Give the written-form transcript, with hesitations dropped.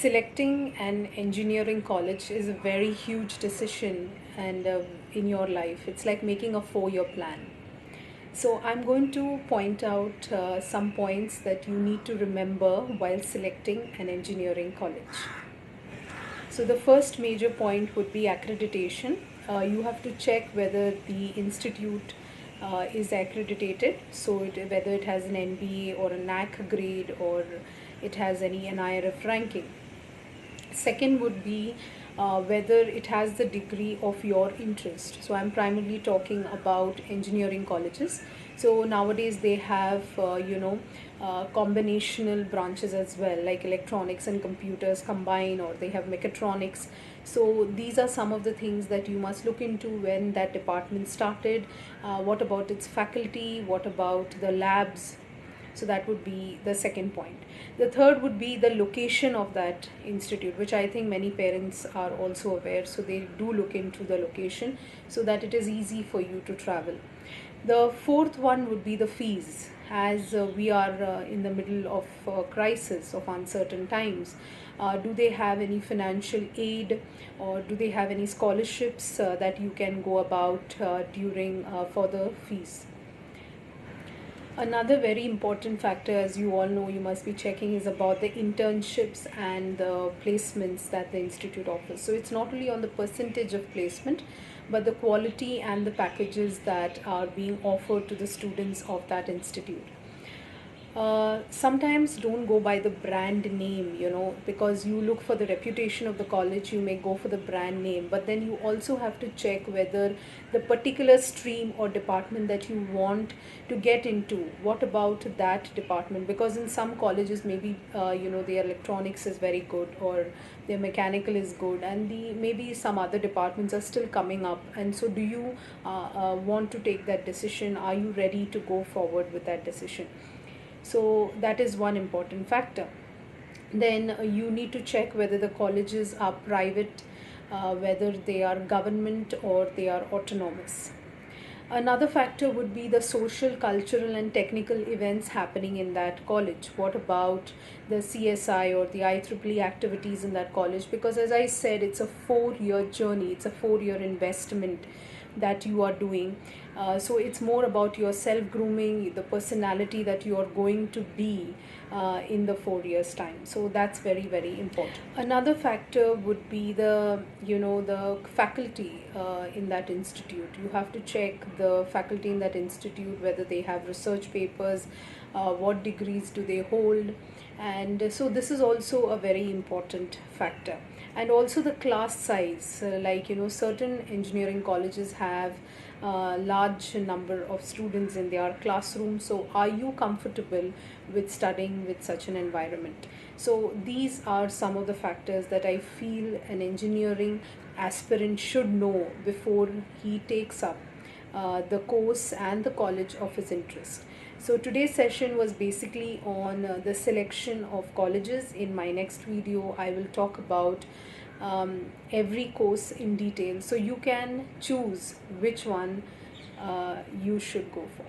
Selecting an engineering college is a very huge decision and in your life. It's like making a 4-year plan. So I'm going to point out some points that you need to remember while selecting an engineering college. So the first major point would be accreditation. You have to check whether the institute is accredited, so whether it has an NBA or a NAC grade, or it has any NIRF ranking. Second would be whether it has the degree of your interest. So I'm primarily talking about engineering colleges. So nowadays they have combinational branches as well, like electronics and computers combine, or they have mechatronics. So these are some of the things that you must look into when that department started. What about its faculty? What about the labs? So that would be the second point. The third would be the location of that institute, which I think many parents are also aware. So they do look into the location so that it is easy for you to travel. The fourth one would be the fees. As we are in the middle of a crisis of uncertain times, do they have any financial aid, or do they have any scholarships that you can go about during for the fees? Another very important factor, as you all know, you must be checking, is about the internships and the placements that the institute offers. So it's not only on the percentage of placement, but the quality and the packages that are being offered to the students of that institute. Sometimes don't go by the brand name, because you look for the reputation of the college, you may go for the brand name, but then you also have to check whether the particular stream or department that you want to get into, what about that department? Because in some colleges, maybe their electronics is very good, or their mechanical is good, and the maybe some other departments are still coming up. And so do you want to take that decision? Are you ready to go forward with that decision? So that is one important factor. Then you need to check whether the colleges are private, whether they are government or they are autonomous. Another factor would be the social, cultural, and technical events happening in that college. What about the CSI or the IEEE activities in that college? Because, as I said, it's a 4-year journey, it's a 4-year investment that you are doing. So it's more about your self grooming, the personality that you are going to be in the 4 years time. So that's very, very important. Another factor would be the faculty in that institute. You have to check the faculty in that institute, whether they have research papers, what degrees do they hold, and so this is also a very important factor. And also the class size, certain engineering colleges have a large number of students in their classroom. So are you comfortable with studying with such an environment? So these are some of the factors that I feel an engineering aspirant should know before he takes up the course and the college of his interest. So today's session was basically on the selection of colleges. In my next video, I will talk about every course in detail, so you can choose which one you should go for.